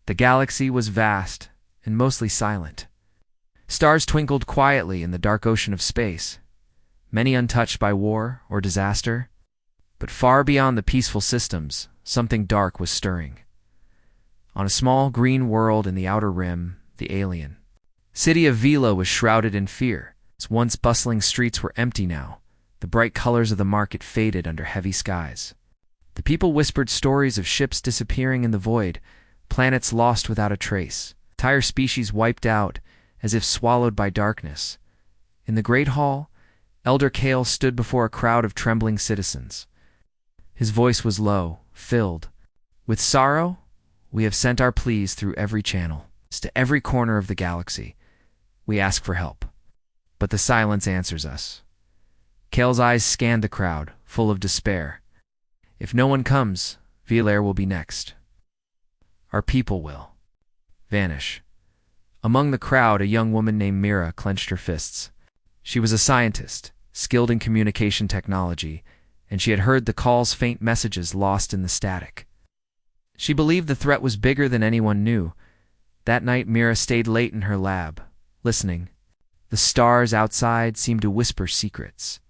The galaxy was vast and mostly silent. Stars twinkled quietly in the dark ocean of space, many untouched by war or disaster. But far beyond the peaceful systems, something dark was stirring. On a small green world in the outer rim, the alien city of Vila was shrouded in fear. Its once bustling streets were empty now. The bright colors of the market faded under heavy skies. The people whispered stories of ships disappearing in the void, planets lost without a trace, entire species wiped out as if swallowed by darkness. In the great hall, Elder Kale stood before a crowd of trembling citizens. His voice was low, filled with sorrow. We have sent our pleas through every channel, to every corner of the galaxy. We ask for help, but the silence answers us. Kale's eyes scanned the crowd, full of despair. If no one comes, Vilair will be next. Our people will vanish. Among the crowd, a young woman named Mira clenched her fists. She was a scientist, skilled in communication technology, and she had heard the call's faint messages lost in the static. She believed the threat was bigger than anyone knew. That night, Mira stayed late in her lab, listening. The stars outside seemed to whisper secrets.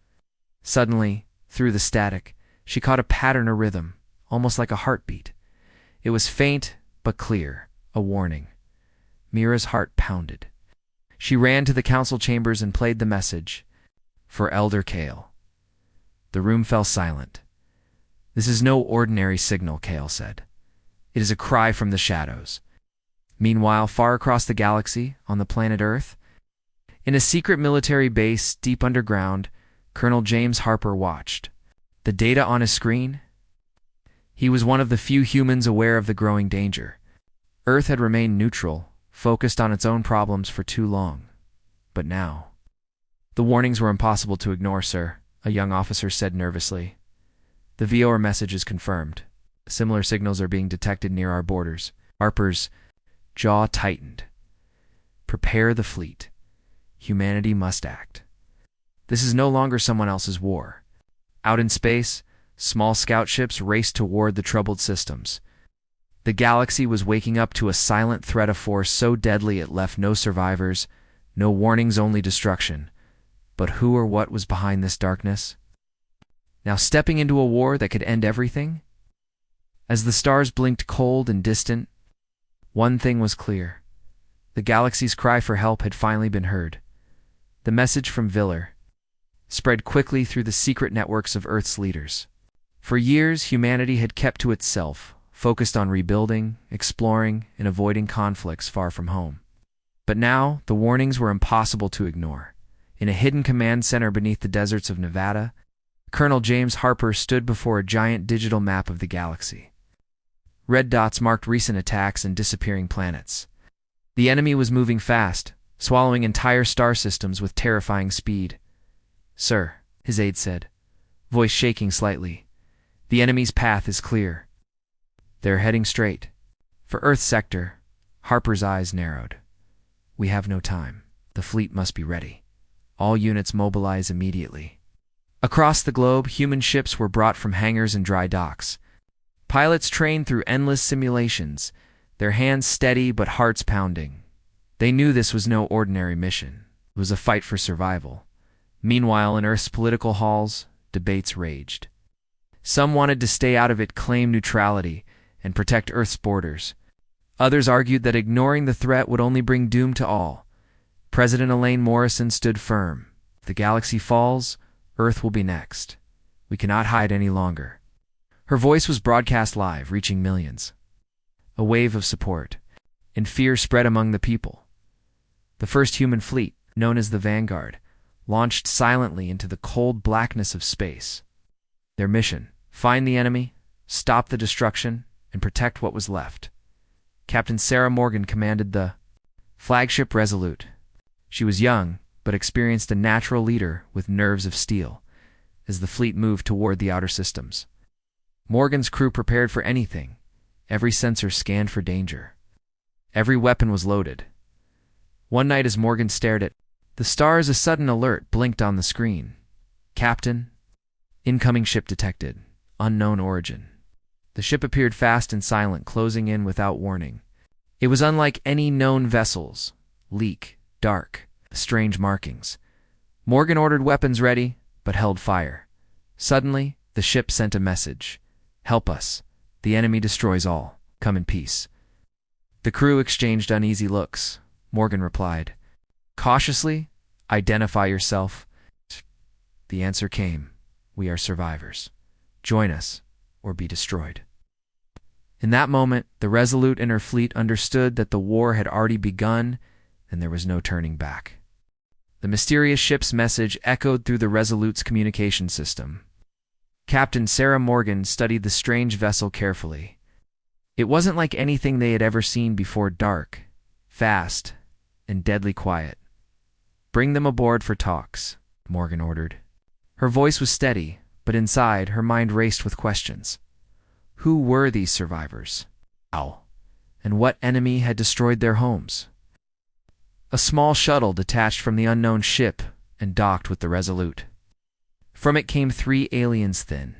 Suddenly, through the static, she caught a pattern, a rhythm, almost like a heartbeat. It was faint but clear, a warning. Mira's heart pounded. She ran to the council chambers and played the message. For Elder Kale. The room fell silent. This is no ordinary signal, Kale said. It is a cry from the shadows. Meanwhile, far across the galaxy, on the planet Earth, in a secret military base deep underground, Colonel James Harper watched. The data on his screen? He was one of the few humans aware of the growing danger. Earth had remained neutral, focused on its own problems for too long. But now... The warnings were impossible to ignore, sir, a young officer said nervously. The VOR message is confirmed. Similar signals are being detected near our borders. Harper's jaw tightened. Prepare the fleet. Humanity must act. This is no longer someone else's war. Out in space, small scout ships raced toward the troubled systems. The galaxy was waking up to a silent threat, a force so deadly it left no survivors, no warnings, only destruction. But who or what was behind this darkness? Now stepping into a war that could end everything? As the stars blinked cold and distant, one thing was clear. The galaxy's cry for help had finally been heard. The message from Viller spread quickly through the secret networks of Earth's leaders. For years, humanity had kept to itself, focused on rebuilding, exploring, and avoiding conflicts far from home. But now, the warnings were impossible to ignore. In a hidden command center beneath the deserts of Nevada, Colonel James Harper stood before a giant digital map of the galaxy. Red dots marked recent attacks and disappearing planets. The enemy was moving fast, swallowing entire star systems with terrifying speed. Sir, his aide said, voice shaking slightly, the enemy's path is clear. They're heading straight. For Earth sector, Harper's eyes narrowed. We have no time. The fleet must be ready. All units mobilize immediately. Across the globe, human ships were brought from hangars and dry docks. Pilots trained through endless simulations, their hands steady but hearts pounding. They knew this was no ordinary mission. It was a fight for survival. Meanwhile, in Earth's political halls, debates raged. Some wanted to stay out of it, claim neutrality, and protect Earth's borders. Others argued that ignoring the threat would only bring doom to all. President Elaine Morrison stood firm. If the galaxy falls, Earth will be next. We cannot hide any longer. Her voice was broadcast live, reaching millions. A wave of support and fear spread among the people. The first human fleet, known as the Vanguard, launched silently into the cold blackness of space. Their mission: find the enemy, stop the destruction, and protect what was left. Captain Sarah Morgan commanded the flagship Resolute. She was young, but experienced, a natural leader with nerves of steel, as the fleet moved toward the outer systems. Morgan's crew prepared for anything. Every sensor scanned for danger. Every weapon was loaded. One night as Morgan stared at the stars, a sudden alert blinked on the screen. Captain, incoming ship detected. Unknown origin. The ship appeared fast and silent, closing in without warning. It was unlike any known vessels. Leak, dark, strange markings. Morgan ordered weapons ready, but held fire. Suddenly, the ship sent a message. "Help us. The enemy destroys all. Come in peace." The crew exchanged uneasy looks. Morgan replied, "Cautiously, identify yourself." The answer came, "We are survivors. Join us, or be destroyed." In that moment, the Resolute and her fleet understood that the war had already begun, and there was no turning back. The mysterious ship's message echoed through the Resolute's communication system. Captain Sarah Morgan studied the strange vessel carefully. It wasn't like anything they had ever seen before. Dark, fast, and deadly quiet. "Bring them aboard for talks," Morgan ordered. Her voice was steady, but inside, her mind raced with questions. Who were these survivors? How? And what enemy had destroyed their homes? A small shuttle detached from the unknown ship and docked with the Resolute. From it came 3 aliens, thin,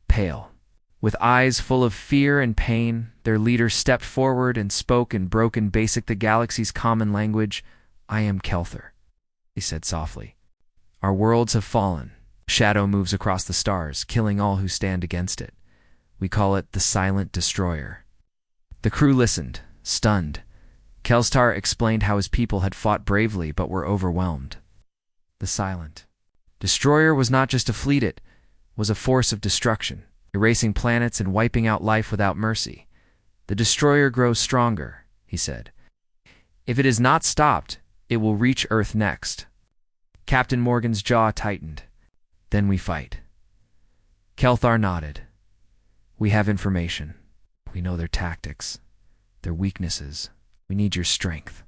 pale, with eyes full of fear and pain. Their leader stepped forward and spoke in broken basic, the galaxy's common language. "I am Kelthar," he said softly. "Our worlds have fallen. Shadow moves across the stars, killing all who stand against it. We call it the Silent Destroyer." The crew listened, stunned. Kelthar explained how his people had fought bravely but were overwhelmed. The Silent Destroyer was not just a fleet, it was a force of destruction, erasing planets and wiping out life without mercy. "The Destroyer grows stronger," he said. "If it is not stopped, it will reach Earth next." Captain Morgan's jaw tightened. "Then we fight." Kelthar nodded. "We have information. We know their tactics, their weaknesses. We need your strength."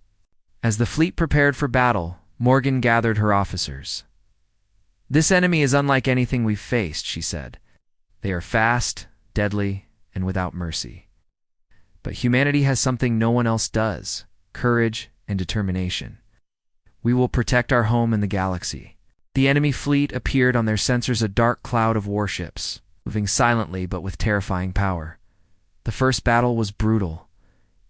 As the fleet prepared for battle, Morgan gathered her officers. "This enemy is unlike anything we've faced," she said. "They are fast, deadly, and without mercy. But humanity has something no one else does: courage and determination. We will protect our home in the galaxy." The enemy fleet appeared on their sensors, a dark cloud of warships, moving silently but with terrifying power. The first battle was brutal.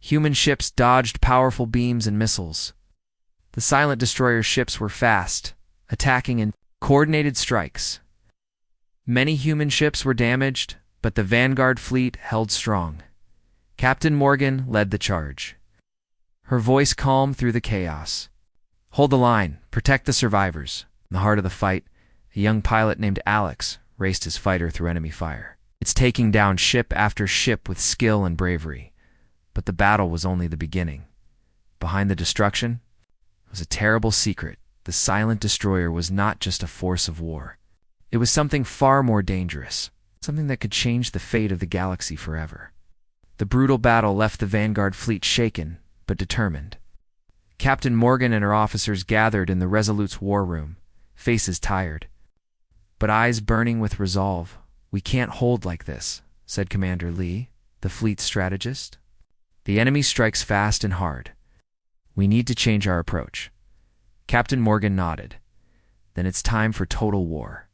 Human ships dodged powerful beams and missiles. The Silent Destroyer ships were fast, attacking in coordinated strikes. Many human ships were damaged, but the Vanguard fleet held strong. Captain Morgan led the charge. Her voice calm through the chaos. "Hold the line. Protect the survivors." In the heart of the fight, a young pilot named Alex raced his fighter through enemy fire. It's taking down ship after ship with skill and bravery. But the battle was only the beginning. Behind the destruction was a terrible secret. The Silent Destroyer was not just a force of war. It was something far more dangerous, something that could change the fate of the galaxy forever. The brutal battle left the Vanguard fleet shaken, but determined. Captain Morgan and her officers gathered in the Resolute's war room, faces tired, but eyes burning with resolve. "We can't hold like this," said Commander Lee, the fleet's strategist. "The enemy strikes fast and hard. We need to change our approach." Captain Morgan nodded. "Then it's time for total war.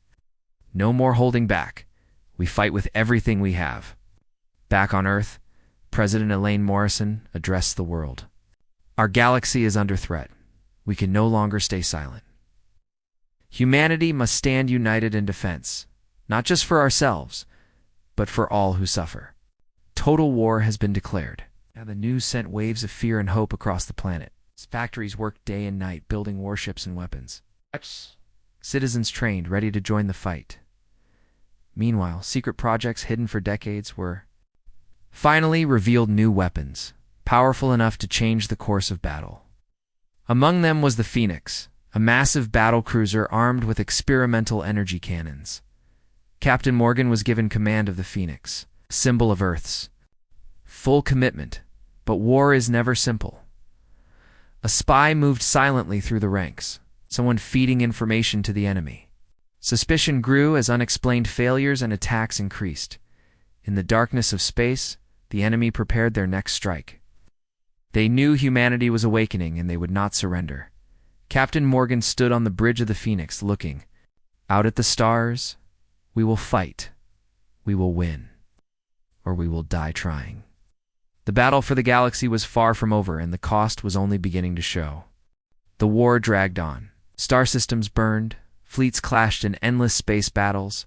No more holding back. We fight with everything we have." Back on Earth, President Elaine Morrison addressed the world. "Our galaxy is under threat. We can no longer stay silent. Humanity must stand united in defense, not just for ourselves, but for all who suffer. Total war has been declared." Now the news sent waves of fear and hope across the planet. Factories worked day and night, building warships and weapons. Citizens trained, ready to join the fight. Meanwhile, secret projects hidden for decades were finally revealed, new weapons, powerful enough to change the course of battle. Among them was the Phoenix, a massive battle cruiser armed with experimental energy cannons. Captain Morgan was given command of the Phoenix, symbol of Earth's full commitment. But war is never simple. A spy moved silently through the ranks, someone feeding information to the enemy. Suspicion grew as unexplained failures and attacks increased. In the darkness of space, the enemy prepared their next strike. They knew humanity was awakening and they would not surrender. Captain Morgan stood on the bridge of the Phoenix, looking out at the stars. "We will fight. We will win. Or we will die trying." The battle for the galaxy was far from over, and the cost was only beginning to show. The war dragged on. Star systems burned, fleets clashed in endless space battles,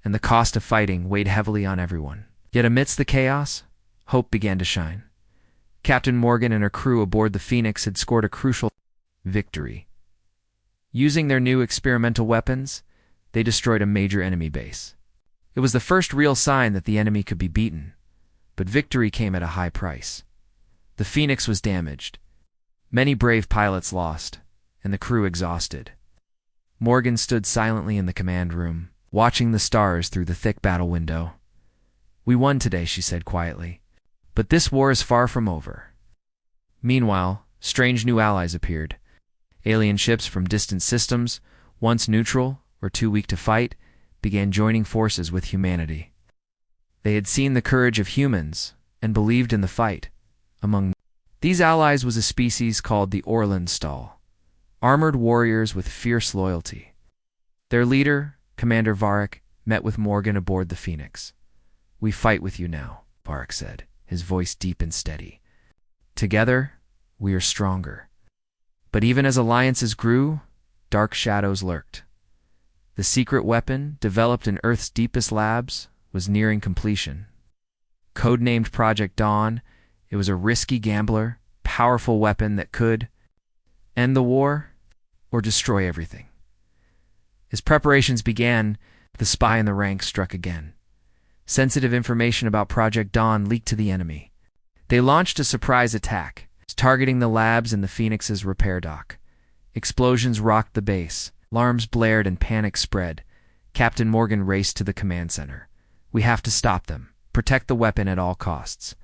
and the cost of fighting weighed heavily on everyone. Yet amidst the chaos, hope began to shine. Captain Morgan and her crew aboard the Phoenix had scored a crucial victory. Using their new experimental weapons, they destroyed a major enemy base. It was the first real sign that the enemy could be beaten, but victory came at a high price. The Phoenix was damaged, many brave pilots lost, and the crew exhausted. Morgan stood silently in the command room, watching the stars through the thick battle window. "We won today," she said quietly, "but this war is far from over." Meanwhile, strange new allies appeared. Alien ships from distant systems, once neutral or too weak to fight, began joining forces with humanity. They had seen the courage of humans and believed in the fight. Among these allies was a species called the Orlan Stall, armored warriors with fierce loyalty. Their leader, Commander Varric, met with Morgan aboard the Phoenix. "We fight with you now," Varric said, his voice deep and steady. "Together, we are stronger." But even as alliances grew, dark shadows lurked. The secret weapon, developed in Earth's deepest labs, was nearing completion. Codenamed Project Dawn, it was a risky gambler, powerful weapon that could end the war or destroy everything. As preparations began, the spy in the ranks struck again. Sensitive information about Project Dawn leaked to the enemy. They launched a surprise attack, targeting the labs in the Phoenix's repair dock. Explosions rocked the base, alarms blared, and panic spread. Captain Morgan raced to the command center. "We have to stop them. Protect the weapon at all costs."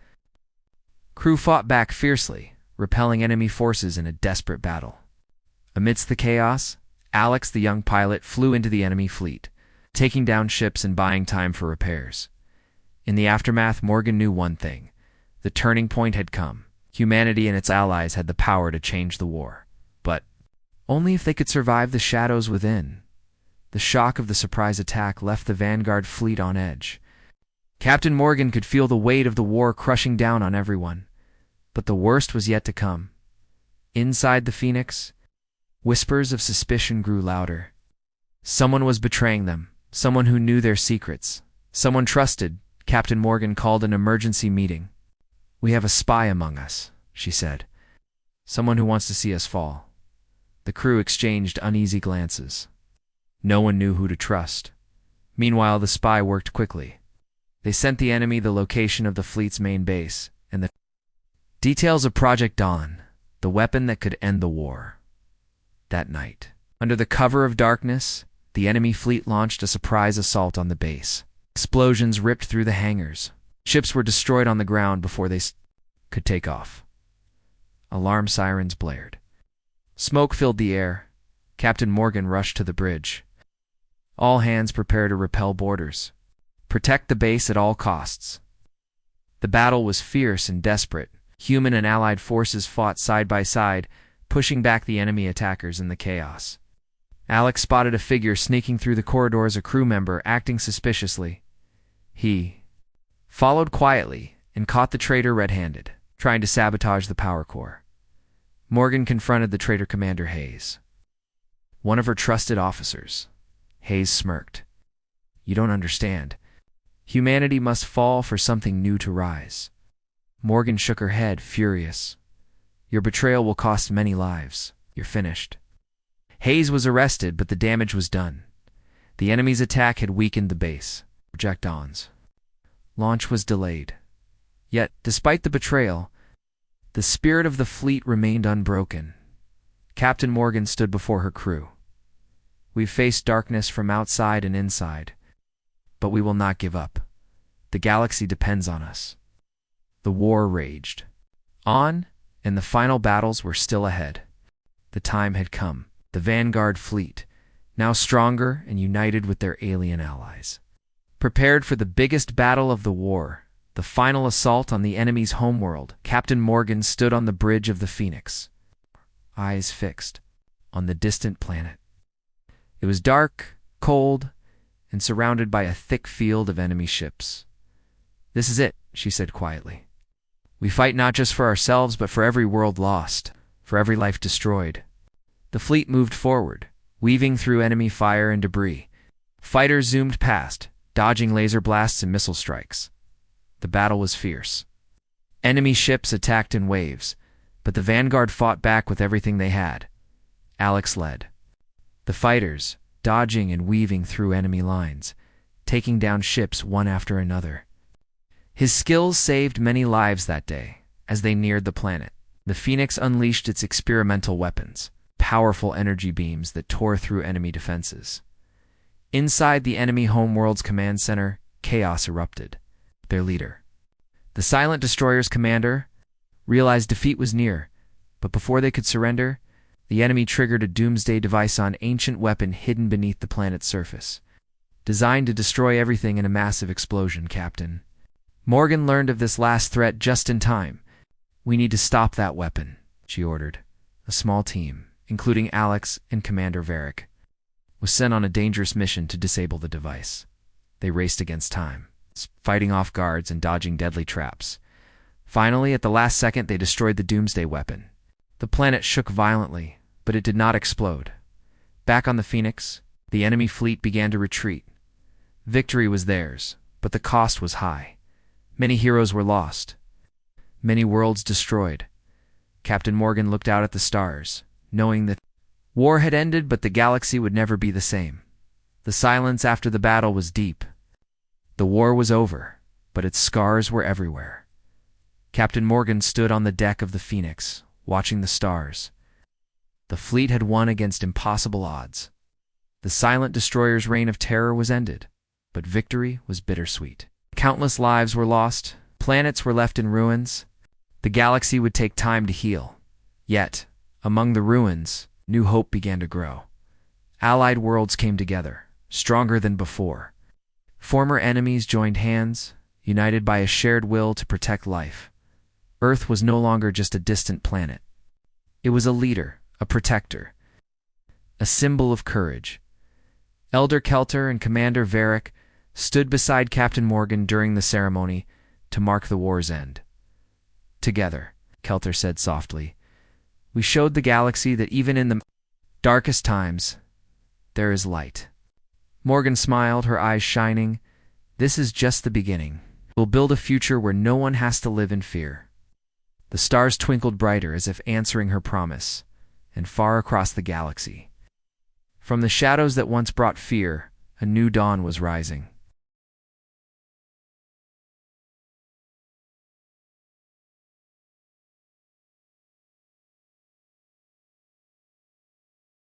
Crew fought back fiercely, repelling enemy forces in a desperate battle. Amidst the chaos, Alex, the young pilot, flew into the enemy fleet, taking down ships and buying time for repairs. In the aftermath, Morgan knew one thing: the turning point had come. Humanity and its allies had the power to change the war, but only if they could survive the shadows within. The shock of the surprise attack left the Vanguard fleet on edge. Captain Morgan could feel the weight of the war crushing down on everyone, but the worst was yet to come. Inside the Phoenix, whispers of suspicion grew louder. Someone was betraying them, someone who knew their secrets, someone trusted. Captain Morgan called an emergency meeting. "We have a spy among us," she said. "Someone who wants to see us fall." The crew exchanged uneasy glances. No one knew who to trust. Meanwhile, the spy worked quickly. They sent the enemy the location of the fleet's main base and the details of Project Dawn, the weapon that could end the war. That night, under the cover of darkness, the enemy fleet launched a surprise assault on the base. Explosions ripped through the hangars. Ships were destroyed on the ground before they could take off. Alarm sirens blared. Smoke filled the air. Captain Morgan rushed to the bridge. "All hands prepare to repel boarders. Protect the base at all costs." The battle was fierce and desperate. Human and allied forces fought side by side, pushing back the enemy attackers in the chaos. Alex spotted a figure sneaking through the corridors, a crew member acting suspiciously. He followed quietly and caught the traitor red-handed, trying to sabotage the power core. Morgan confronted the traitor Commander Hayes, one of her trusted officers. Hayes smirked. "You don't understand. Humanity must fall for something new to rise." Morgan shook her head, furious. "Your betrayal will cost many lives. You're finished." Hayes was arrested, but the damage was done. The enemy's attack had weakened the base. Project Dawn's launch was delayed. Yet, despite the betrayal, the spirit of the fleet remained unbroken. Captain Morgan stood before her crew. "We've faced darkness from outside and inside, but we will not give up. The galaxy depends on us." The war raged on, and the final battles were still ahead. The time had come. The Vanguard fleet, now stronger and united with their alien allies, prepared for the biggest battle of the war, the final assault on the enemy's homeworld. Captain Morgan stood on the bridge of the Phoenix, eyes fixed on the distant planet. It was dark, cold, and surrounded by a thick field of enemy ships. "This is it," she said quietly. We fight not just for ourselves, but for every world lost, for every life destroyed. The fleet moved forward, weaving through enemy fire and debris. Fighters zoomed past, dodging laser blasts and missile strikes. The battle was fierce. Enemy ships attacked in waves, but the vanguard fought back with everything they had. Alex led. The fighters, dodging and weaving through enemy lines, taking down ships one after another. His skills saved many lives that day. As they neared the planet, the Phoenix unleashed its experimental weapons, powerful energy beams that tore through enemy defenses. Inside the enemy homeworld's command center, chaos erupted. Their leader, the Silent Destroyer's commander, realized defeat was near, but before they could surrender, the enemy triggered a doomsday device on ancient weapon hidden beneath the planet's surface. Designed to destroy everything in a massive explosion, Captain. Morgan learned of this last threat just in time. We need to stop that weapon, she ordered. A small team, including Alex and Commander Varric, was sent on a dangerous mission to disable the device. They raced against time, fighting off guards and dodging deadly traps. Finally, at the last second, they destroyed the doomsday weapon. The planet shook violently, but it did not explode. Back on the Phoenix, the enemy fleet began to retreat. Victory was theirs, but the cost was high. Many heroes were lost. Many worlds destroyed. Captain Morgan looked out at the stars, knowing that war had ended, but the galaxy would never be the same. The silence after the battle was deep. The war was over, but its scars were everywhere. Captain Morgan stood on the deck of the Phoenix, watching the stars. The fleet had won against impossible odds. The Silent Destroyer's reign of terror was ended, but victory was bittersweet. Countless lives were lost, planets were left in ruins. The galaxy would take time to heal. Yet, among the ruins, new hope began to grow. Allied worlds came together, stronger than before. Former enemies joined hands, united by a shared will to protect life. Earth was no longer just a distant planet. It was a leader, a protector, a symbol of courage. Elder Kelter and Commander Varric stood beside Captain Morgan during the ceremony to mark the war's end. Together, Kelter said softly, we showed the galaxy that even in the darkest times, there is light. Morgan smiled, her eyes shining. This is just the beginning. We'll build a future where no one has to live in fear. The stars twinkled brighter as if answering her promise, and far across the galaxy, from the shadows that once brought fear, a new dawn was rising.